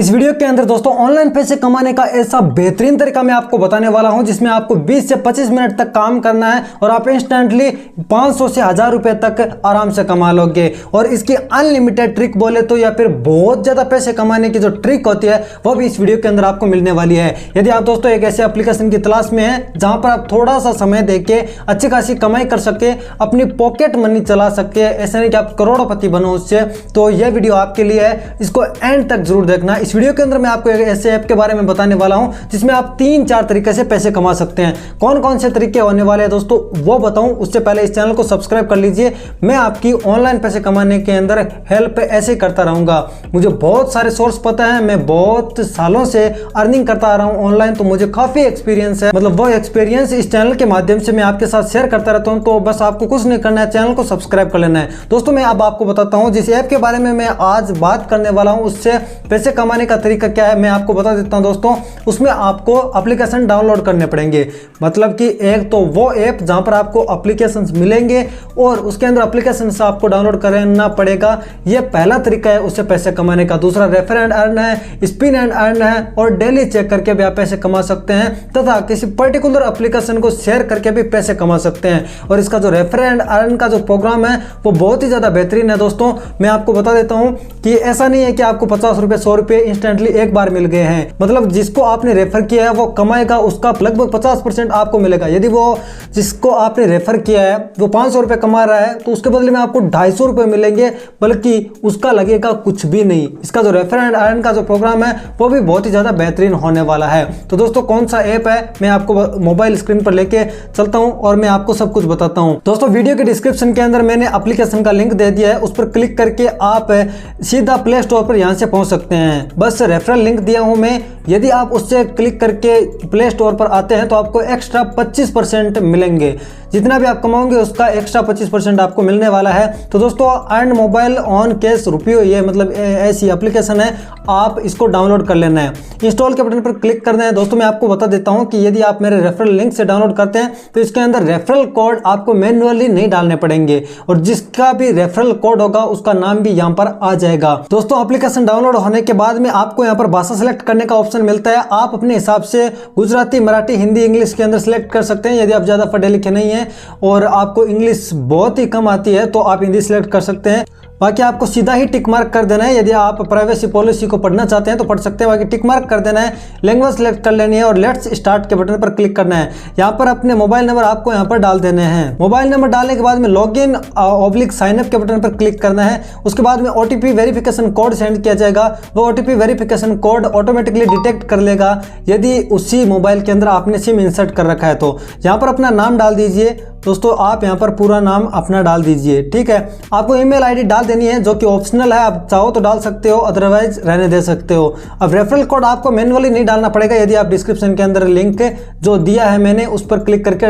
इस वीडियो के अंदर दोस्तों ऑनलाइन पैसे कमाने का ऐसा बेहतरीन तरीका मैं आपको बताने वाला हूं जिसमें आपको 20 से 25 मिनट तक काम करना है और आप इंस्टेंटली 500 से 1000 रुपए तक आराम से कमा लोगे। और इसकी अनलिमिटेड ट्रिक बोले तो या फिर बहुत ज्यादा पैसे कमाने की जो ट्रिक होती है वो भी इस वीडियो के अंदर आपको मिलने वाली है। यदि आप दोस्तों एक ऐसे एप्लीकेशन की तलाश में है जहां पर आप थोड़ा सा समय देके अच्छी खासी कमाई कर सके, अपनी पॉकेट मनी चला सके, ऐसा नहीं कि आप करोड़पति बनो उससे, तो यह वीडियो आपके लिए है। इसको एंड तक जरूर देखना। इस वीडियो के अंदर मैं आपको एक ऐसे ऐप के बारे में बताने वाला हूं जिसमें आप 3-4 तरीके से पैसे कमा सकते हैं। कौन कौन से तरीके होने वाले हैं दोस्तों वो बताऊं उससे पहले इस चैनल को सब्सक्राइब कर लीजिए। मैं आपकी ऑनलाइन पैसे कमाने के अंदर हेल्प ऐसे करता रहूंगा। मुझे बहुत सारे सोर्स पता है, मैं बहुत सालों से अर्निंग करता आ रहा हूं ऑनलाइन, तो मुझे काफी एक्सपीरियंस है। मतलब वो एक्सपीरियंस इस चैनल के माध्यम से मैं आपके साथ शेयर करता रहता हूं। तो बस आपको कुछ नहीं करना है, चैनल को सब्सक्राइब कर लेना है। दोस्तों मैं अब आपको बताता हूं जिस ऐप के बारे में मैं आज बात करने वाला हूं उससे पैसे कमाने का तरीका क्या है मैं आपको बता देता हूं दोस्तों। उसमें आपको एप्लीकेशन डाउनलोड करने पड़ेंगे, मतलब कि एक तो वो ऐप जहां पर आपको एप्लीकेशंस मिलेंगे और उसके अंदर एप्लीकेशन से आपको डाउनलोड करना पड़ेगा। ये पहला तरीका है उससे पैसे कमाने का। दूसरा रेफर एंड अर्न है, स्पिन एंड अर्न है और डेली चेक करके भी आप पैसे कमा सकते हैं तथा किसी पर्टिकुलर एप्लीकेशन को शेयर करके भी पैसे कमा सकते हैं। और इसका जो रेफर एंड अर्न का जो प्रोग्राम है वो बहुत ही ज्यादा बेहतरीन है दोस्तों। मैं आपको बता देता हूं कि ऐसा नहीं है कि आपको 50 रुपए 100 रुपए इंस्टेंटली एक बार मिल गए हैं। मतलब जिसको आपने रेफर किया है वो कमाएगा, उसका लगभग 50% आपको मिलेगा। यदि वो जिसको आपने रेफर किया है वो 500 रुपए कमा रहा है तो उसके बदले में आपको 250 रुपए मिलेंगे, बल्कि उसका लगेगा कुछ भी नहीं। इसका जो रेफर एंड अर्न का जो प्रोग्राम है वो भी बहुत ही ज्यादा बेहतरीन होने वाला है। तो दोस्तों कौन सा ऐप है मैं आपको मोबाइल स्क्रीन पर लेके चलता हूं और मैं आपको सब कुछ बताता हूं। दोस्तों वीडियो के डिस्क्रिप्शन के अंदर मैंने एप्लीकेशन का लिंक दे दिया है, उस पर क्लिक करके आप सीधा प्ले स्टोर पर यहां से पहुंच सकते हैं। बस रेफरल लिंक दिया हूं मैं, यदि आप उससे क्लिक करके प्ले स्टोर पर आते हैं तो आपको एक्स्ट्रा 25% मिलेंगे। जितना भी आप कमाओगे उसका एक्स्ट्रा 25% आपको मिलने वाला है। तो दोस्तों अर्न मोबाइल ऑन कैश रुपये, ये मतलब ऐसी एप्लीकेशन है, आप इसको डाउनलोड कर लेना है। इंस्टॉल के बटन पर क्लिक करना है। दोस्तों मैं आपको बता देता हूं कि यदि आप मेरे रेफरल लिंक से डाउनलोड करते हैं तो इसके अंदर रेफरल कोड आपको मैन्युअली नहीं डालने पड़ेंगे और जिसका भी रेफरल कोड होगा उसका नाम भी यहाँ पर आ जाएगा। दोस्तों एप्लीकेशन डाउनलोड होने के बाद में आपको यहाँ पर भाषा सेलेक्ट करने का ऑप्शन मिलता है। आप अपने हिसाब से गुजराती, मराठी, हिंदी, इंग्लिश के अंदर सेलेक्ट कर सकते हैं। यदि आप ज्यादा पढ़े लिखे नहीं है और आपको इंग्लिश बहुत ही कम आती है तो आप हिंदी सेलेक्ट कर सकते हैं। बाकी आपको सीधा ही टिक मार्क कर देना है। यदि आप प्राइवेसी पॉलिसी को पढ़ना चाहते हैं तो पढ़ सकते हैं, बाकी टिक मार्क कर देना है। लैंग्वेज सेलेक्ट कर लेनी है और लेट्स स्टार्ट के बटन पर क्लिक करना है। यहाँ पर अपने मोबाइल नंबर आपको यहाँ पर डाल देने हैं। मोबाइल नंबर डालने के बाद में लॉगिन ऑब्लिक साइन अप के बटन पर क्लिक करना है। उसके बाद में ओटीपी वेरिफिकेशन कोड सेंड किया जाएगा। वो OTP verification code automatically detect कर लेगा यदि उसी मोबाइल के अंदर आपने सिम इंसर्ट कर रखा है। तो यहाँ पर अपना नाम डाल दीजिए दोस्तों, आप यहाँ पर पूरा नाम अपना डाल दीजिए, ठीक है। आपको ईमेल आईडी डाल देनी है जो कि ऑप्शनल है, आप चाहो तो डाल सकते हो, अदरवाइज रहने दे सकते हो। अब रेफरल कोड आपको मैन्युअली नहीं डालना पड़ेगा। यदि आप डिस्क्रिप्शन के अंदर लिंक जो दिया है मैंने उस पर क्लिक करके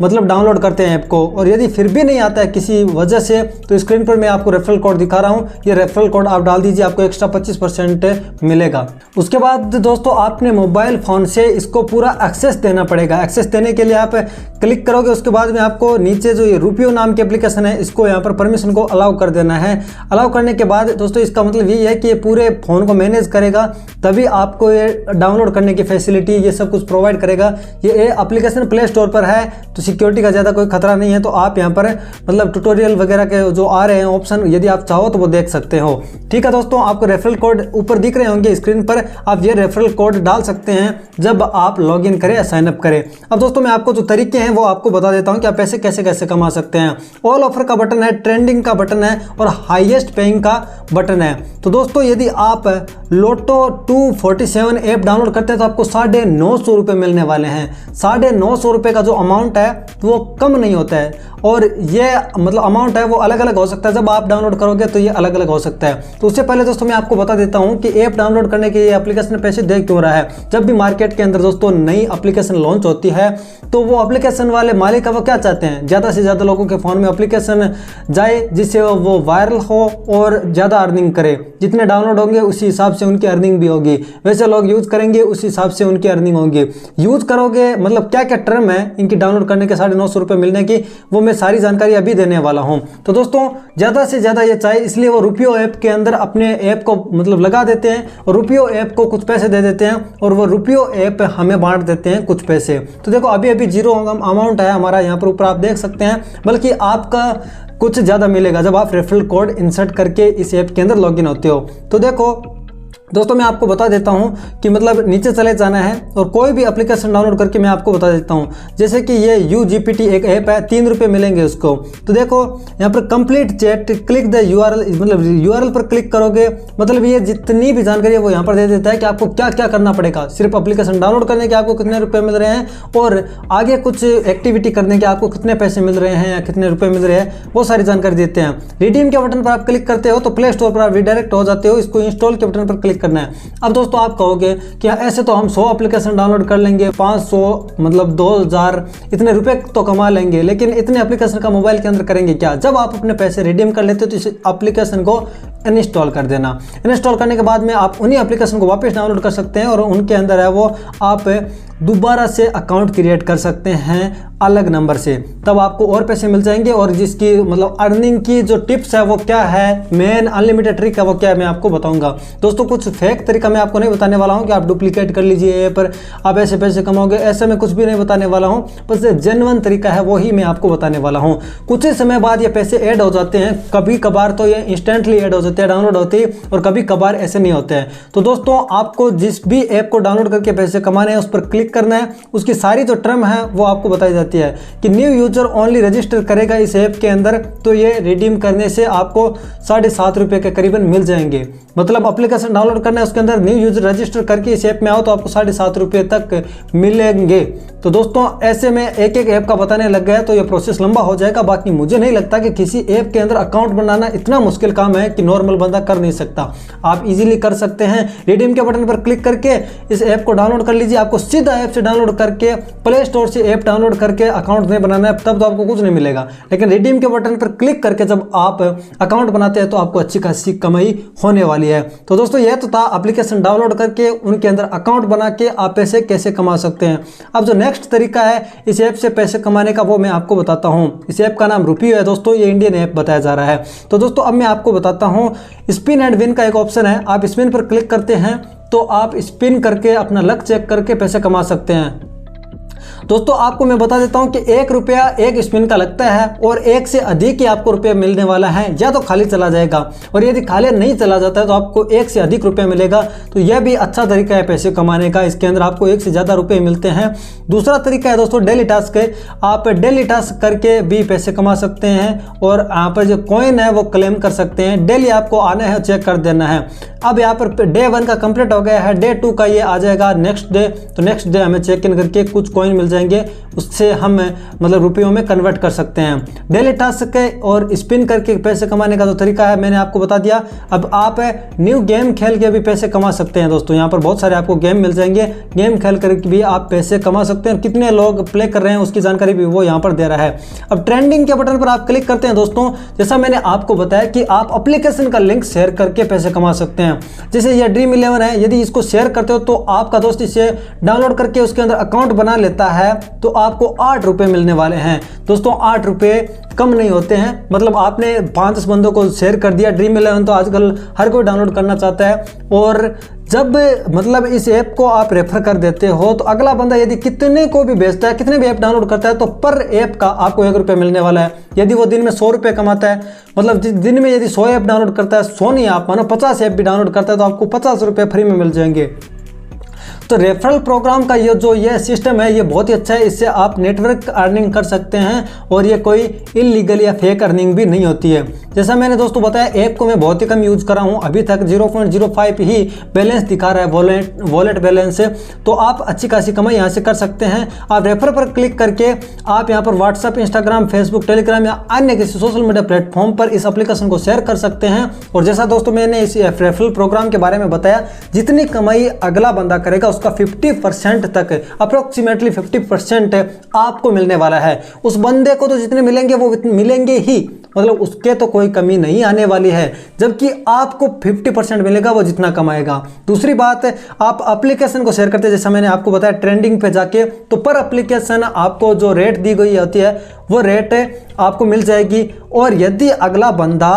मतलब डाउनलोड करते हैं ऐप को, और यदि फिर भी नहीं आता है किसी वजह से तो स्क्रीन पर मैं आपको रेफरल कोड दिखा रहा हूँ, ये रेफरल कोड आप डाल दीजिए, आपको एक्स्ट्रा 25% मिलेगा। उसके बाद दोस्तों आपने मोबाइल फोन से इसको पूरा एक्सेस देना पड़ेगा। एक्सेस देने के लिए आप क्लिक करोगे, उसके बाद में आपको नीचे जो ये रुपयो नाम की एप्लीकेशन है इसको यहाँ पर परमिशन को अलाउ कर देना है। अलाउ करने के बाद दोस्तों इसका मतलब ये है कि ये पूरे फोन को मैनेज करेगा, तभी आपको ये डाउनलोड करने की फैसिलिटी ये सब कुछ प्रोवाइड करेगा। ये एप्लीकेशन प्ले स्टोर पर है तो सिक्योरिटी का ज़्यादा कोई खतरा नहीं है। तो आप यहाँ पर मतलब ट्यूटोरियल वगैरह के जो आ रहे हैं ऑप्शन, यदि आप चाहो तो वो देख सकते हो, ठीक है दोस्तों। आपको रेफरल कोड ऊपर दिख रहे होंगे स्क्रीन पर, आप ये रेफरल कोड डाल सकते हैं जब आप लॉग इन करें या साइन अप करें। अब दोस्तों मैं आपको जो तरीके हैं वो आपको बता देता हूँ कि आप पैसे कैसे कैसे कमा सकते हैं। ऑल ऑफर का बटन है, ट्रेंडिंग का बटन है और हाईएस्ट पेइंग का बटन है। तो दोस्तों यदि आप लोटो 247 ऐप डाउनलोड करते हैं तो आपको 950 रुपये मिलने वाले हैं। 950 रुपये का जो अमाउंट है वो कम नहीं होता है और ये मतलब अमाउंट है वो अलग अलग हो सकता है। जब आप डाउनलोड करोगे तो ये अलग अलग हो सकता है। तो उससे पहले दोस्तों मैं आपको बता देता हूँ कि ऐप डाउनलोड करने के लिए एप्लीकेशन पैसे दे क्यों रहा है। जब भी मार्केट के अंदर दोस्तों नई एप्लीकेशन लॉन्च होती है तो वो एप्लीकेशन वाले मालिक है वो क्या चाहते चाहते हैं ज़्यादा से ज़्यादा लोगों के फ़ोन में एप्लीकेशन जाए जिससे वो वायरल हो और ज़्यादा अर्निंग करे। जितने डाउनलोड होंगे उसी हिसाब से उनकी अर्निंग भी होगी, वैसे लोग यूज़ करेंगे उस हिसाब से उनकी अर्निंग होगी। यूज़ करोगे मतलब क्या क्या टर्म है इनकी डाउनलोड करने के 950 रुपये मिलने की, वो मैं सारी जानकारी अभी देने वाला हूँ। तो दोस्तों ज़्यादा से ज़्यादा ये चाहे इसलिए वो रुपयो ऐप के अंदर अपने ऐप को मतलब लगा देते हैं और रुपयो ऐप को कुछ पैसे दे देते हैं और वो रुपयो ऐप हमें बांट देते हैं कुछ पैसे। तो देखो अभी अभी 0 अमाउंट है हमारा, यहाँ पर ऊपर आप देख सकते हैं, बल्कि आपका कुछ ज़्यादा मिलेगा जब आप रेफरल कोड इंसर्ट करके इस ऐप के अंदर लॉगिन होते हो। तो देखो दोस्तों मैं आपको बता देता हूं कि मतलब नीचे चले जाना है और कोई भी एप्लीकेशन डाउनलोड करके मैं आपको बता देता हूं। जैसे कि ये UGPT एक ऐप है, 3 रुपये मिलेंगे उसको। तो देखो यहाँ पर complete chat, click the URL, मतलब URL पर क्लिक करोगे मतलब ये जितनी भी जानकारी है वो यहाँ पर दे देता है कि आपको क्या क्या करना पड़ेगा। सिर्फ एप्लीकेशन डाउनलोड करने के आपको कितने रुपये मिल रहे हैं और आगे कुछ एक्टिविटी करने के आपको कितने पैसे मिल रहे हैं या कितने रुपये मिल रहे हैं, वो सारी जानकारी देते हैं। रिडीम के बटन पर आप क्लिक करते हो तो प्ले स्टोर पर आप रिडायरेक्ट हो जाते हो, इसको इंस्टॉल के बटन पर क्लिक करना है। अब दोस्तों आप कहोगे कि ऐसे तो हम 100 एप्लीकेशन डाउनलोड कर लेंगे, 500 मतलब 2000 इतने रुपए तो कमा लेंगे, लेकिन इतने एप्लीकेशन का मोबाइल के अंदर करेंगे क्या? जब आप अपने पैसे रिडीम कर लेते हो तो इस एप्लीकेशन को इंस्टॉल कर देना। इंस्टॉल करने के बाद में आप उन्हीं एप्लीकेशन को वापस डाउनलोड कर सकते हैं और उनके अंदर है वो आप दोबारा से अकाउंट क्रिएट कर सकते हैं अलग नंबर से, तब आपको और पैसे मिल जाएंगे। और जिसकी मतलब अर्निंग की जो टिप्स है वो क्या है, मेन अनलिमिटेड ट्रिक है वो क्या है, मैं आपको बताऊंगा। दोस्तों कुछ फेक तरीका मैं आपको नहीं बताने वाला हूं कि आप डुप्लीकेट कर लीजिए ये पर आप ऐसे पैसे कमाओगे, ऐसे में कुछ भी नहीं बताने वाला हूं। बस जेन्युइन तरीका है वही मैं आपको बताने वाला हूं। कुछ ही समय बाद ये पैसे ऐड हो जाते हैं, कभी कभार तो ये इंस्टेंटली ऐड हो जाते हैं, डाउनलोड होते ही, और कभी कभार ऐसे नहीं होते हैं। तो दोस्तों आपको जिस भी ऐप को डाउनलोड करके पैसे कमाने हैं उस पर क्लिक करना है, उसकी सारी जो टर्म है वो आपको बताई जाती है कि न्यू यूजर ओनली रजिस्टर करेगा इस ऐप के अंदर तो ये रिडीम करने से आपको 7.5 रुपये के करीबन मिल जाएंगे। मतलब एप्लीकेशन डाउनलोड करना है उसके अंदर न्यू यूजर रजिस्टर करके इस ऐप में आओ तो आपको 7.5 रुपये तक मिलेंगे। तो दोस्तों ऐसे में एक एक ऐप का बताने लग गया तो ये प्रोसेस लंबा हो जाएगा। बाकी मुझे नहीं लगता कि किसी ऐप के अंदर अकाउंट बनाना इतना मुश्किल काम है कि नॉर्मल बंदा कर नहीं सकता। आप इजीली कर सकते हैं। रिडीम के बटन पर क्लिक करके इस ऐप को डाउनलोड कर लीजिए। आपको सीधा ऐप से डाउनलोड करके प्ले स्टोर से ऐप डाउनलोड करके अकाउंट नहीं बनाना है, तब तो आपको कुछ नहीं मिलेगा। लेकिन रिडीम के बटन पर क्लिक करके जब आप अकाउंट बनाते हैं तो आपको अच्छी खासी कमाई होने वाली है। तो दोस्तों यह तो था एप्लीकेशन डाउनलोड करके उनके अंदर अकाउंट बना के आप पैसे कैसे कमा सकते हैं। अब जो नेक्स्ट तरीका है इस ऐप से पैसे कमाने का वो मैं आपको बताता हूं। इस ऐप का नाम रुपयो है दोस्तों, ये इंडियन ऐप बताया जा रहा है। तो दोस्तों अब मैं आपको बताता हूं, स्पिन एंड विन का एक ऑप्शन है। आप स्पिन पर क्लिक करते हैं तो आप स्पिन करके अपना लक चेक करके पैसे कमा सकते हैं। दोस्तों आपको मैं बता देता हूं कि 1 रुपया एक स्पिन का लगता है और 1 से अधिक ही आपको रुपया मिलने वाला है, या तो खाली चला जाएगा और यदि खाली नहीं चला जाता है तो आपको 1 से अधिक रुपया मिलेगा। तो यह भी अच्छा तरीका है पैसे कमाने का, इसके अंदर आपको 1 से ज़्यादा रुपये मिलते हैं। दूसरा तरीका है दोस्तों डेली टास्क है। आप डेली टास्क करके भी पैसे कमा सकते हैं और यहाँ पर जो कॉइन है वो क्लेम कर सकते हैं। डेली आपको आना है, चेक कर देना है। अब यहाँ पर डे 1 का कंप्लीट हो गया है, डे 2 का ये आ जाएगा नेक्स्ट डे। तो नेक्स्ट डे हमें चेक इन करके कुछ कॉइन मिल जाएंगे, उससे हम मतलब रुपयों में कन्वर्ट कर सकते हैं। डेली टास्क के और स्पिन करके पैसे कमाने का जो तरीका है मैंने आपको बता दिया। अब आप न्यू गेम खेल के भी पैसे कमा सकते हैं दोस्तों। यहाँ पर बहुत सारे आपको गेम मिल जाएंगे, गेम खेल करके भी आप पैसे कमा सकते हैं। कितने लोग प्ले कर रहे हैं उसकी जानकारी भी वो यहाँ पर दे रहा है। अब ट्रेंडिंग के बटन पर आप क्लिक करते हैं दोस्तों, जैसा मैंने आपको बताया कि आप एप्लीकेशन का लिंक शेयर करके पैसे कमा सकते हैं। जैसे ये ड्रीम 11 है, यदि इसको शेयर करते हो तो आपका दोस्त इसे डाउनलोड करके उसके अंदर अकाउंट बना लेता है तो आपको 8 रुपये मिलने वाले हैं। दोस्तों 8 रुपये कम नहीं होते हैं। मतलब आपने 5 बंदों को शेयर कर दिया, ड्रीम 11 तो आजकल हर कोई डाउनलोड करना चाहता है। और जब मतलब इस ऐप को आप रेफर कर देते हो तो अगला बंदा यदि कितने को भी भेजता है, कितने भी ऐप डाउनलोड करता है तो पर ऐप का आपको 1 रुपये मिलने वाला है। यदि वो दिन में 100 रुपये कमाता है, मतलब दिन में यदि 100 ऐप डाउनलोड करता है, 100 नहीं आप मानो 50 ऐप भी डाउनलोड करता है तो आपको 50 रुपये फ्री में मिल जाएंगे। तो रेफरल प्रोग्राम का ये सिस्टम है ये बहुत ही अच्छा है। इससे आप नेटवर्क अर्निंग कर सकते हैं और ये कोई इलीगल या फेक अर्निंग भी नहीं होती है। जैसा मैंने दोस्तों बताया, ऐप को मैं बहुत ही कम यूज़ करा हूँ, अभी तक 0.05 ही बैलेंस दिखा रहा है, वॉलेट बैलेंस से। तो आप अच्छी खासी कमाई यहाँ से कर सकते हैं। आप रेफर पर क्लिक करके आप यहाँ पर व्हाट्सअप, इंस्टाग्राम, फेसबुक, टेलीग्राम या अन्य किसी सोशल मीडिया प्लेटफॉर्म पर इस एप्लीकेशन को शेयर कर सकते हैं। और जैसा दोस्तों मैंने इस रेफरल प्रोग्राम के बारे में बताया, जितनी कमाई अगला बंदा करेगा उसका 50% तक, अप्रोक्सीमेटली 50% आपको मिलने वाला है। उस बंदे को तो जितने मिलेंगे वो मिलेंगे ही, मतलब उसके तो कोई कमी नहीं आने वाली है, जबकि आपको 50% मिलेगा वो जितना कमाएगा। दूसरी बात, आप एप्लीकेशन को शेयर करते हैं, जैसा मैंने आपको बताया ट्रेंडिंग पे जाके, तो पर एप्लीकेशन आपको जो रेट दी गई होती है वो रेट आपको मिल जाएगी। और यदि अगला बंदा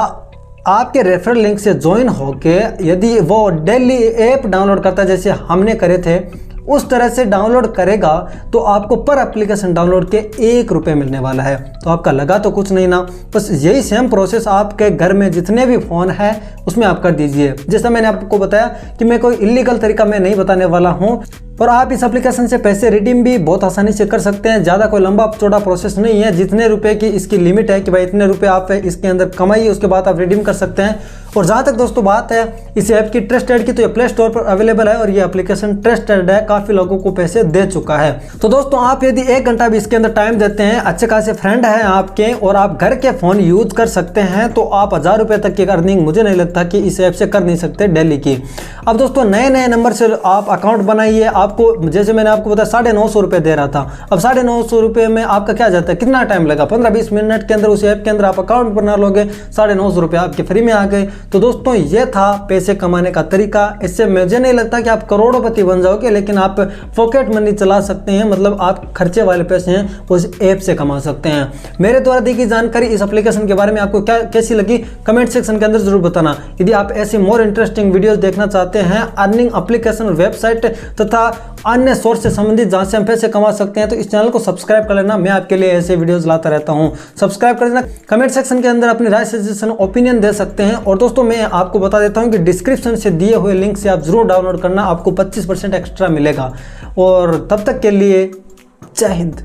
आपके रेफरल लिंक से ज्वाइन होके यदि वो डेली ऐप डाउनलोड करता है, जैसे हमने करे थे, उस तरह से डाउनलोड करेगा, तो आपको पर एप्लीकेशन डाउनलोड के 1 रुपये मिलने वाला है। तो आपका लगा तो कुछ नहीं ना, बस यही सेम प्रोसेस आपके घर में जितने भी फ़ोन है उसमें आप कर दीजिए। जैसा मैंने आपको बताया कि मैं कोई इलीगल तरीका मैं नहीं बताने वाला हूँ, और आप इस एप्लीकेशन से पैसे रिडीम भी बहुत आसानी से कर सकते हैं। ज़्यादा कोई लंबा चौड़ा प्रोसेस नहीं है, जितने रुपए की इसकी लिमिट है कि भाई इतने रुपए आप इसके अंदर कमाइए, उसके बाद आप रिडीम कर सकते हैं। और जहाँ तक दोस्तों बात है इस ऐप की ट्रस्टेड की, तो ये प्ले स्टोर पर अवेलेबल है और ये एप्लीकेशन ट्रस्टेड है, काफ़ी लोगों को पैसे दे चुका है। तो दोस्तों आप यदि 1 घंटा भी इसके अंदर टाइम देते हैं, अच्छे खासे फ्रेंड हैं आपके और आप घर के फ़ोन यूज कर सकते हैं, तो आप 1000 रुपये तक की अर्निंग मुझे नहीं लगता कि इस ऐप से कर नहीं सकते डेली की। अब दोस्तों नए नए नंबर से आप अकाउंट बनाइए, आपको जैसे मैंने आपको बताया 950 रुपये दे रहा था, अब 950 रुपये में आपका क्या जाता है, कितना टाइम लगा, 15-20 मिनट के अंदर उस ऐप के अंदर आप अकाउंट बना लोगे, 950 रुपये आपके फ्री में आ गए। तो दोस्तों ये था पैसे कमाने का तरीका। इससे मुझे नहीं लगता कि आप करोड़पति बन जाओगे, लेकिन आप पॉकेट मनी चला सकते हैं, मतलब आप खर्चे वाले पैसे हैं वो इस ऐप से कमा सकते हैं। मेरे द्वारा दी गई जानकारी इस एप्लीकेशन के बारे में आपको कैसी लगी कमेंट सेक्शन के अंदर जरूर बताना। यदि आप ऐसी मोर इंटरेस्टिंग वीडियोस देखना चाहते हैं अर्निंग एप्लीकेशन, वेबसाइट तथा अन्य सोर्स से संबंधित जहां से हम पैसे कमा सकते हैं, तो इस चैनल को सब्सक्राइब कर लेना। मैं आपके लिए ऐसे वीडियोस लाता रहता हूं, सब्सक्राइब कर लेना। कमेंट सेक्शन के अंदर अपनी राय, सजेशन, ओपिनियन दे सकते हैं। और दोस्तों मैं आपको बता देता हूं कि डिस्क्रिप्शन से दिए हुए लिंक से आप जरूर डाउनलोड करना, आपको 25% एक्स्ट्रा मिलेगा। और तब तक के लिए जय हिंद।